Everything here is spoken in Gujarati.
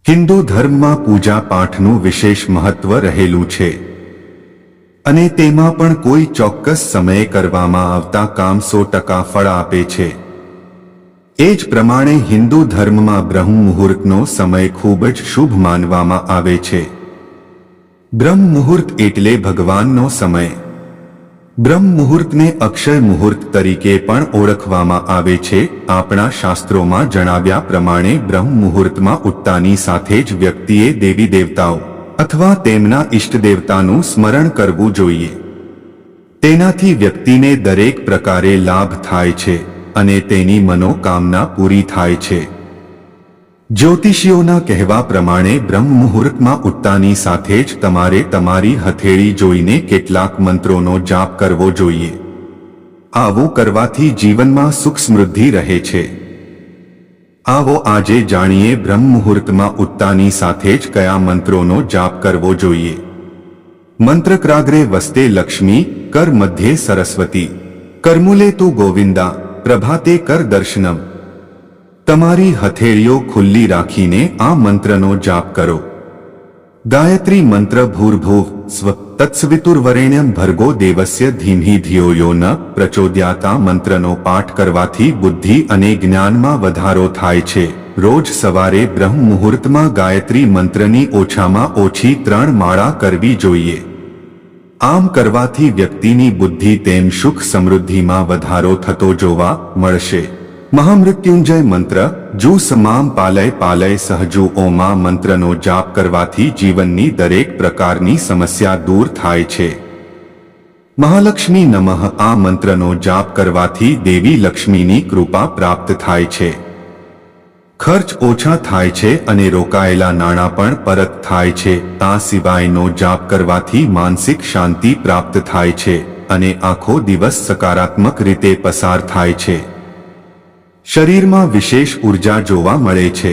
હિન્દુ ધર્મમાં પૂજા પાઠનું વિશેષ મહત્વ રહેલું છે અને તેમાં પણ કોઈ ચોક્કસ સમયે કરવામાં આવતા કામ 100% ફળ આપે છે। એ જ પ્રમાણે હિન્દુ ધર્મમાં બ્રહ્મ મુહૂર્તનો સમય ખૂબ જ શુભ માનવામાં આવે છે। બ્રહ્મ મુહૂર્ત એટલે ભગવાનનો સમય। બ્રહ્મ મુહૂર્તને અક્ષય મુહૂર્ત તરીકે પણ ઓળખવામાં આવે છે। આપણા શાસ્ત્રોમાં જણાવ્યા પ્રમાણે બ્રહ્મ મુહૂર્તમાં ઉઠતાની સાથે જ વ્યક્તિએ દેવી દેવતાઓ અથવા તેમના ઇષ્ટદેવતાનું સ્મરણ કરવું જોઈએ। તેનાથી વ્યક્તિને દરેક પ્રકારે લાભ થાય છે અને તેની મનોકામના પૂરી થાય છે। જ્યોતિષીઓના કહેવા પ્રમાણે બ્રહ્મ મુહૂર્તમાં ઉઠતાની સાથે જ તમારે તમારી હથેળી જોઈને કેટલાક મંત્રોનો જાપ કરવો જોઈએ। આવું કરવાથી જીવનમાં સુખ સમૃદ્ધિ રહે છે। આવો આજે જાણીએ બ્રહ્મ મુહૂર્તમાં ઉઠતાની સાથે જ કયા મંત્રોનો જાપ કરવો જોઈએ। મંત્રક્રાગ્રે વસ્તે લક્ષ્મી, કર મધ્યે સરસ્વતી, કરમૂલે તુ ગોવિંદા, પ્રભાતે કર દર્શનમ। તમારી હથેળીઓ ખુલ્લી રાખીને આ મંત્રનો જાપ કરો। ગાયત્રી મંત્ર ભૂર્ભુવ સ્વ તત્સવિતુર્વરેણ્યમ ભર્ગો દેવસ્ય ધીમહિ ધિયો યો ન પ્રચોદયાત। આ મંત્રનો પાઠ કરવાથી બુદ્ધિ અને જ્ઞાનમાં વધારો થાય છે। રોજ સવારે બ્રહ્મ મુહૂર્તમાં ગાયત્રી મંત્રની ઓછામાં ઓછી 3 માળા કરવી જોઈએ। આમ કરવાથી વ્યક્તિની બુદ્ધિ તેમ સુખ સમૃદ્ધિમાં વધારો થતો જોવા મળશે। મહામૃત્યુંજય મંત્ર જુ સમામ પાલય પાલય સહજુ ઓમ। આ મંત્રનો જાપ કરવાથી જીવનની દરેક પ્રકારની સમસ્યા દૂર થાય છે। મહાલક્ષ્મી નમઃ। આ મંત્રનો જાપ કરવાથી દેવી લક્ષ્મીની કૃપા પ્રાપ્ત થાય છે। ખર્ચ ઓછા થાય છે અને રોકાયેલા નાણાં પણ પરત થાય છે। આ સિવાયનો જાપ કરવાથી માનસિક શાંતિ પ્રાપ્ત થાય છે અને આખો દિવસ સકારાત્મક રીતે પસાર થાય છે। શરીરમાં વિશેષ ઉર્જા જોવા મળે છે।